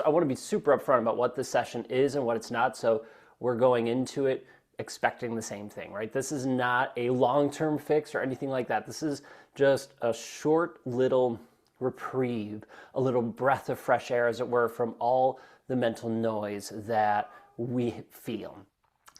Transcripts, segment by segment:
I want to be super upfront about what this session is and what it's not. So we're going into it expecting the same thing, right? This is not a long-term fix or anything like that. This is just a short little reprieve, a little breath of fresh air, as it were, from all the mental noise that we feel.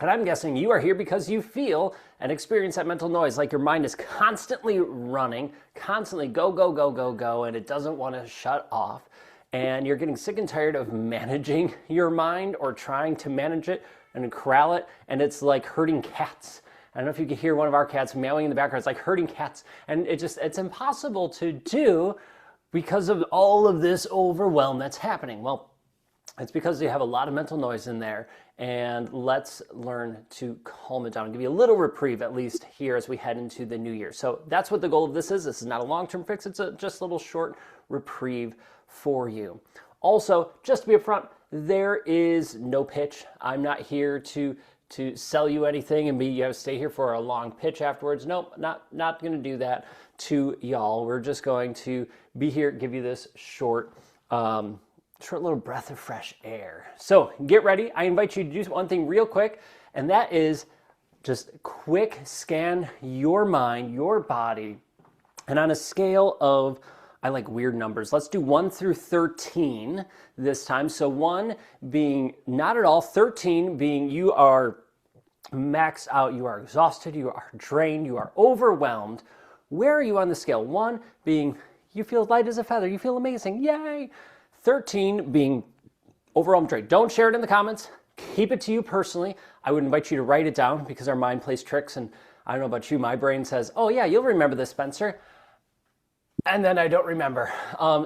And I'm guessing you are here because you feel and experience that mental noise, like your mind is constantly running, constantly go, go, go, go, go, and it doesn't want to shut off. And you're getting sick and tired of managing your mind or trying to manage it and corral it, and it's like herding cats. I don't know if you can hear one of our cats meowing in the background. It's like herding cats, and it's impossible to do because of all of this overwhelm that's happening. Well, it's because you have a lot of mental noise in there, and let's learn to calm it down and give you a little reprieve, at least here as we head into the new year. So that's what the goal of this is. This is not a long-term fix. It's just a little short reprieve for you. Also, just to be upfront, there is no pitch. I'm not here to sell you anything and you have to stay here for a long pitch afterwards. Nope, not going to do that to y'all. We're just going to be here, give you this short little breath of fresh air. So get ready. I invite you to do one thing real quick, and that is just quick scan your mind, your body, and on a scale of, I like weird numbers. Let's do 1 through 13 this time. So 1 being not at all, 13 being you are maxed out, you are exhausted, you are drained, you are overwhelmed. Where are you on the scale? 1 being you feel light as a feather, you feel amazing, yay. 13 being overwhelmed, drained. Don't share it in the comments. Keep it to you personally. I would invite you to write it down because our mind plays tricks, and I don't know about you, my brain says, oh yeah, you'll remember this, Spencer. And then I don't remember.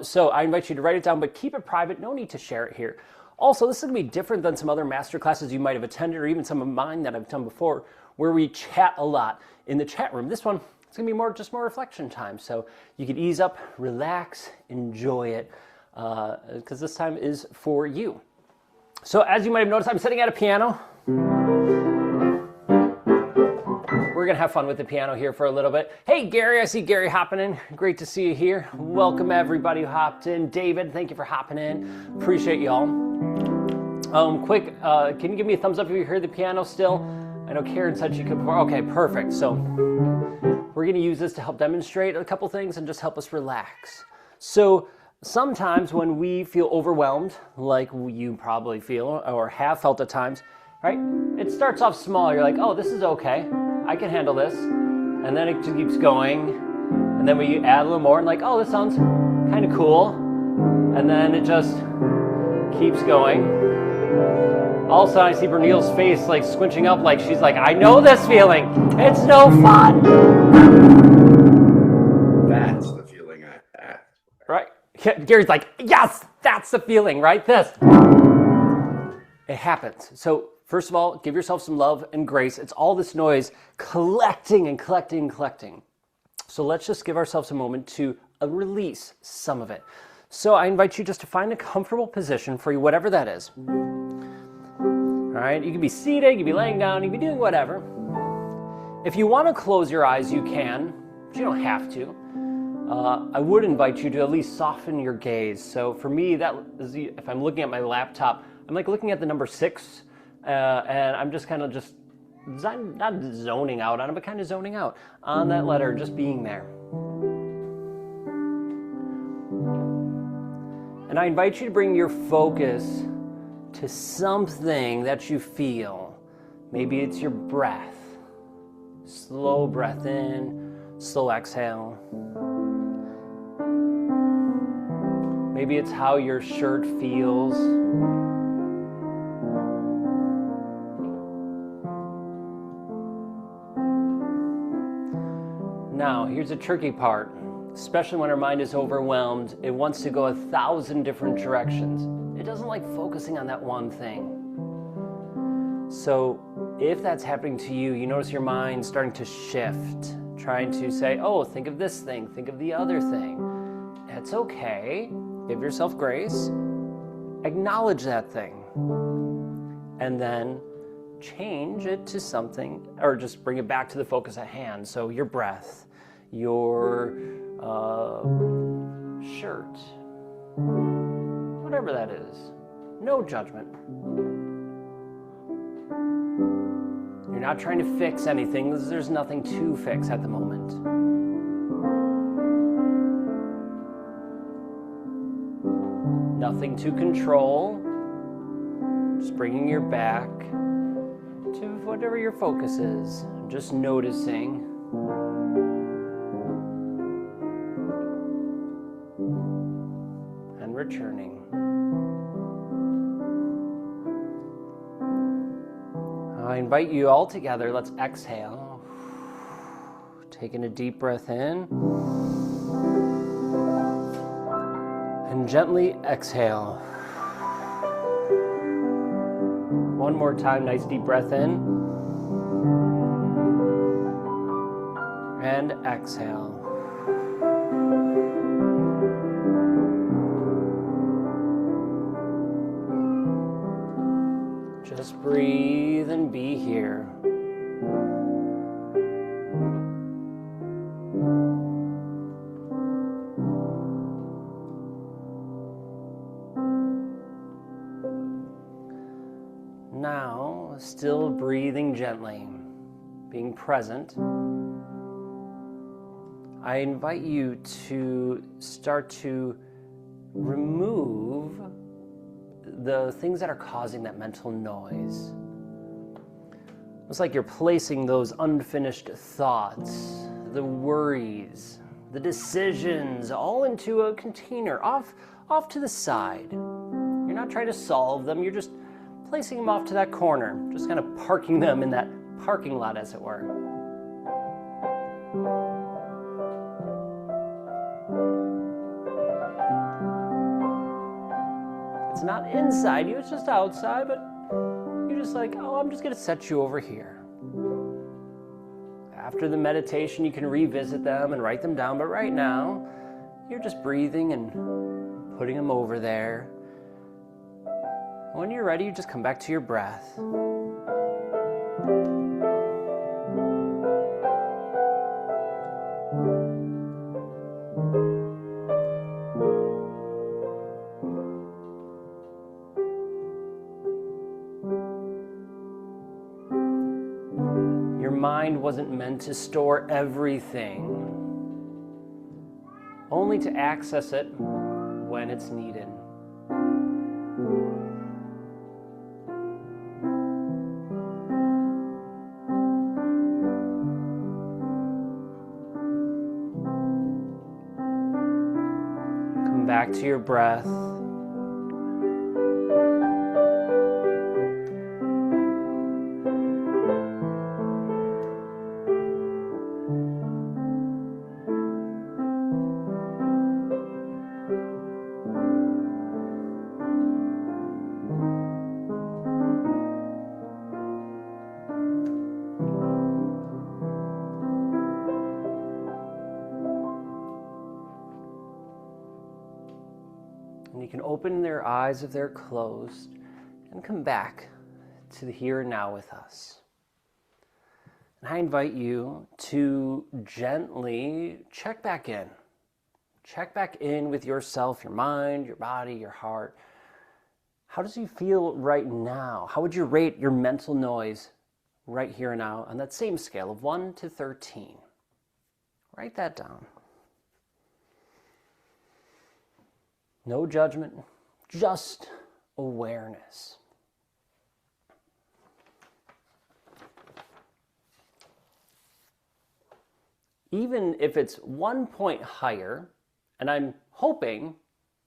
So I invite you to write it down, but keep it private. No need to share it here. Also, this is going to be different than some other master classes you might have attended, or even some of mine that I've done before, where we chat a lot in the chat room. This one, it's going to be just more reflection time. So you can ease up, relax, enjoy it, because this time is for you. So as you might have noticed, I'm sitting at a piano. We're going to have fun with the piano here for a little bit. Hey, Gary, I see Gary hopping in. Great to see you here. Welcome, everybody who hopped in. David, thank you for hopping in. Appreciate y'all. Quick, can you give me a thumbs up if you hear the piano still? I know Karen said she could before. Okay, perfect. So we're going to use this to help demonstrate a couple things and just help us relax. So sometimes when we feel overwhelmed, like you probably feel or have felt at times, right? It starts off small. You're like, oh, this is okay. I can handle this. And then it just keeps going. And then we add a little more and like, oh, this sounds kind of cool. And then it just keeps going. All of a sudden I see Berniel's face like squinching up like she's like, I know this feeling. It's no fun. That's the feeling I had. Right? Gary's like, yes, that's the feeling, right? This. It happens. So first of all, give yourself some love and grace. It's all this noise collecting and collecting and collecting. So let's just give ourselves a moment to release some of it. So I invite you just to find a comfortable position for you, whatever that is. All right, you can be seated, you can be laying down, you can be doing whatever. If you want to close your eyes, you can, but you don't have to. I would invite you to at least soften your gaze. So for me, that is, if I'm looking at my laptop, I'm like looking at the number 6, and I'm just kind of not zoning out on it, but kind of zoning out on that letter, just being there. And I invite you to bring your focus to something that you feel. Maybe it's your breath. Slow breath in, slow exhale. Maybe it's how your shirt feels. Now, here's the tricky part. Especially when our mind is overwhelmed, it wants to go 1,000 different directions. It doesn't like focusing on that one thing. So if that's happening to you, you notice your mind starting to shift, trying to say, oh, think of this thing, think of the other thing. It's okay. Give yourself grace. Acknowledge that thing. And then change it to something, or just bring it back to the focus at hand. So your breath, your shirt, whatever that is. No judgment. You're not trying to fix anything. There's nothing to fix at the moment. Nothing to control. Just bringing your back to whatever your focus is. Just noticing. And returning. I invite you all together. Let's exhale. Taking a deep breath in. And gently exhale. One more time, nice deep breath in. And exhale. Just breathe and be here. Now, still breathing gently, being present, I invite you to start to remove the things that are causing that mental noise. It's like you're placing those unfinished thoughts, the worries, the decisions, all into a container, off to the side. You're not trying to solve them, you're just placing them off to that corner, just kind of parking them in that parking lot, as it were. It's not inside you, it's just outside, but you're just like, oh, I'm just going to set you over here. After the meditation, you can revisit them and write them down, but right now, you're just breathing and putting them over there. When you're ready, you just come back to your breath. Your mind wasn't meant to store everything, only to access it when it's needed. Back to your breath. And you can open their eyes if they're closed and come back to the here and now with us. And I invite you to gently check back in. Check back in with yourself, your mind, your body, your heart. How does you feel right now? How would you rate your mental noise right here and now on that same scale of 1 to 13? Write that down. No judgment, just awareness. Even if it's 1 point higher, and I'm hoping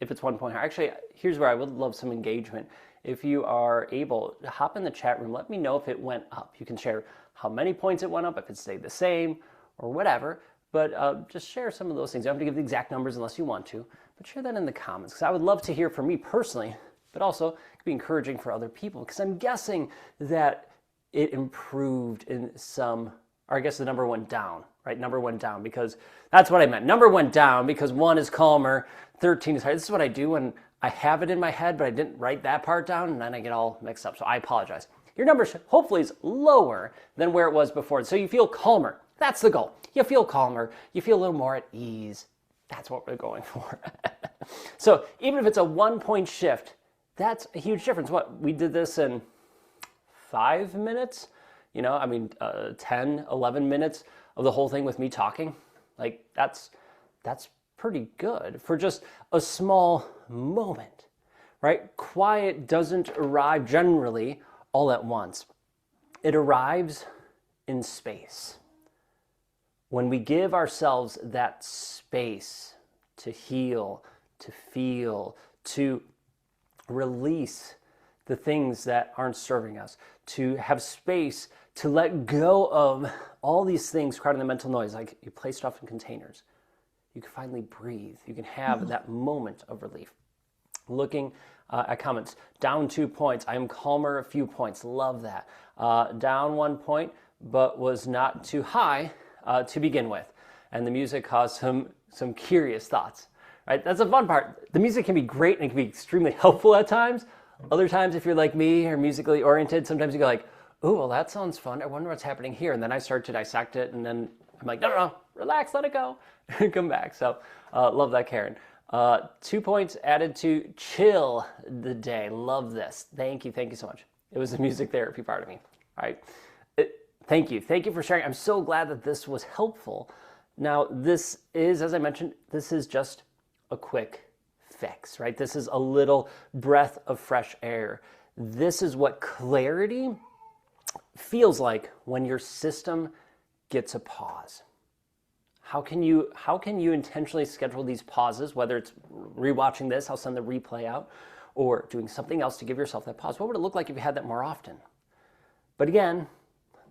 if it's 1 point higher, actually, here's where I would love some engagement. If you are able to hop in the chat room, let me know if it went up. You can share how many points it went up, if it stayed the same, or whatever. But just share some of those things. You don't have to give the exact numbers unless you want to, but share that in the comments, because I would love to hear from me personally, but also it could be encouraging for other people, because I'm guessing that it improved in some, or I guess the number went down, right? Number went down, because that's what I meant. Number went down because 1 is calmer, 13 is higher. This is what I do when I have it in my head, but I didn't write that part down, and then I get all mixed up, so I apologize. Your number hopefully is lower than where it was before, so you feel calmer. That's the goal. You feel calmer, you feel a little more at ease, That's what we're going for. So even if it's a 1-point shift, that's a huge difference. What, we did this in 5 minutes? 10, 11 minutes of the whole thing with me talking. Like that's pretty good for just a small moment, right? Quiet doesn't arrive generally all at once. It arrives in space. When we give ourselves that space to heal, to feel, to release the things that aren't serving us, to have space to let go of all these things crowding the mental noise, like you play stuff in containers. You can finally breathe. You can have that moment of relief. Looking at comments, down 2 points. I am calmer a few points. Love that. Down 1 point, but was not too high to begin with. And the music caused some curious thoughts. Right? That's the fun part. The music can be great and it can be extremely helpful at times. Other times, if you're like me or musically oriented, sometimes you go like, oh, well, that sounds fun. I wonder what's happening here. And then I start to dissect it, and then I'm like, no, relax, let it go, and come back. So love that, Karen. 2 points added to chill the day. Love this. Thank you so much. It was the music therapy part of me. All right. Thank you for sharing. I'm so glad that this was helpful. Now, this is, as I mentioned, this is just a quick fix, right? This is a little breath of fresh air. This is what clarity feels like when your system gets a pause. How can you intentionally schedule these pauses, whether it's rewatching this, I'll send the replay out, or doing something else to give yourself that pause? What would it look like if you had that more often? But again,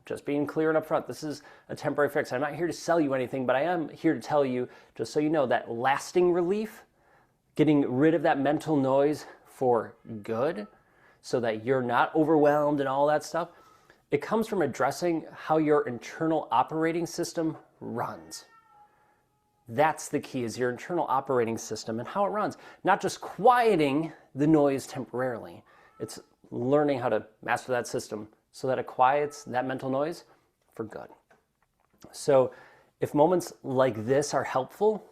just being clear and upfront, this is a temporary fix. I'm not here to sell you anything, but I am here to tell you, just so you know, that lasting relief, getting rid of that mental noise for good, so that you're not overwhelmed and all that stuff, it comes from addressing how your internal operating system runs. That's the key, is your internal operating system and how it runs. Not just quieting the noise temporarily. It's learning how to master that system so that it quiets that mental noise for good. So if moments like this are helpful,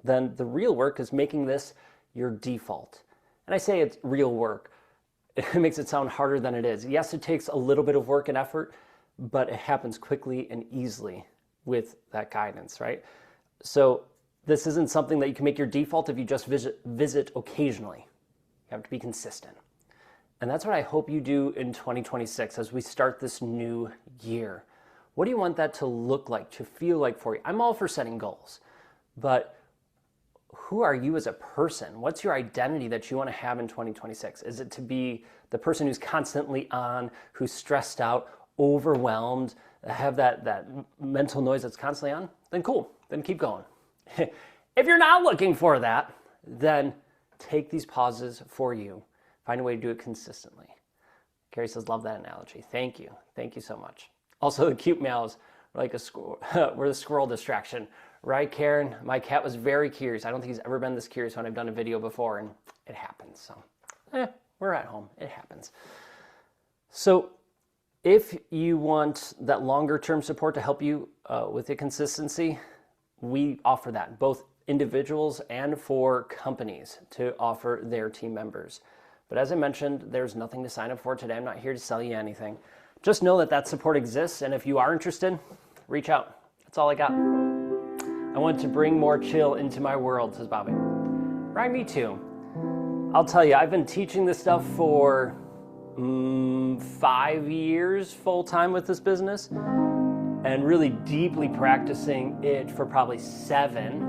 then the real work is making this your default. And I say it's real work. It makes it sound harder than it is. Yes, it takes a little bit of work and effort, but it happens quickly and easily with that guidance, right? So this isn't something that you can make your default if you just visit occasionally. You have to be consistent. And that's what I hope you do in 2026 as we start this new year. What do you want that to look like, to feel like for you? I'm all for setting goals, but who are you as a person? What's your identity that you want to have in 2026? Is it to be the person who's constantly on, who's stressed out, overwhelmed, have that mental noise that's constantly on? Then cool, then keep going. If you're not looking for that, then take these pauses for you. Find a way to do it consistently. Carrie says, love that analogy. Thank you so much. Also, the cute meows were like a squirrel, were the squirrel distraction. Right, Karen? My cat was very curious. I don't think he's ever been this curious when I've done a video before, and it happens. So, we're at home. It happens. So, if you want that longer-term support to help you with the consistency, we offer that, both individuals and for companies to offer their team members. But as I mentioned, there's nothing to sign up for today. I'm not here to sell you anything. Just know that support exists, and if you are interested, reach out. That's all I got. I want to bring more chill into my world, says Bobby. Right, me too. I'll tell you, I've been teaching this stuff for 5 years full-time with this business, and really deeply practicing it for probably 7.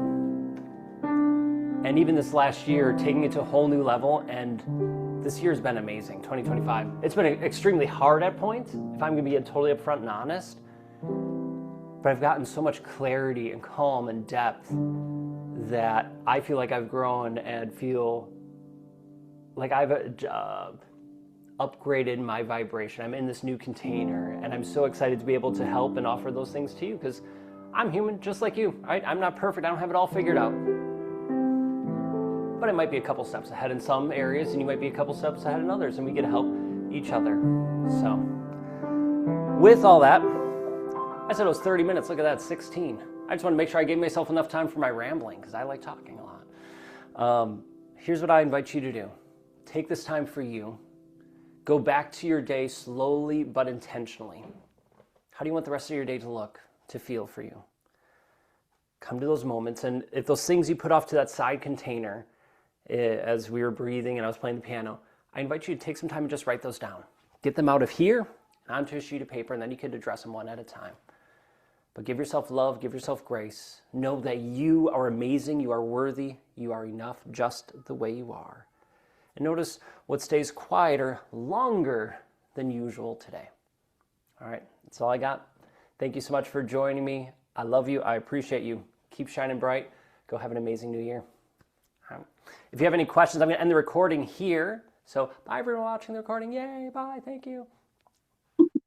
And even this last year, taking it to a whole new level, and this year's been amazing, 2025. It's been extremely hard at points, if I'm gonna be totally upfront and honest. But I've gotten so much clarity and calm and depth that I feel like I've grown and feel like I've upgraded my vibration. I'm in this new container, and I'm so excited to be able to help and offer those things to you, because I'm human just like you, right? I'm not perfect, I don't have it all figured out. But I might be a couple steps ahead in some areas, and you might be a couple steps ahead in others, and we get to help each other. So, with all that, I said it was 30 minutes. Look at that, 16. I just want to make sure I gave myself enough time for my rambling because I like talking a lot. Here's what I invite you to do. Take this time for you. Go back to your day slowly but intentionally. How do you want the rest of your day to look, to feel for you? Come to those moments, and if those things you put off to that side container as we were breathing and I was playing the piano, I invite you to take some time and just write those down. Get them out of here onto a sheet of paper, and then you can address them one at a time. But give yourself love, give yourself grace. Know that you are amazing, you are worthy, you are enough just the way you are. And notice what stays quieter longer than usual today. All right, that's all I got. Thank you so much for joining me. I love you. I appreciate you. Keep shining bright. Go have an amazing new year. If you have any questions, I'm going to end the recording here. So bye everyone watching the recording. Yay, bye, thank you.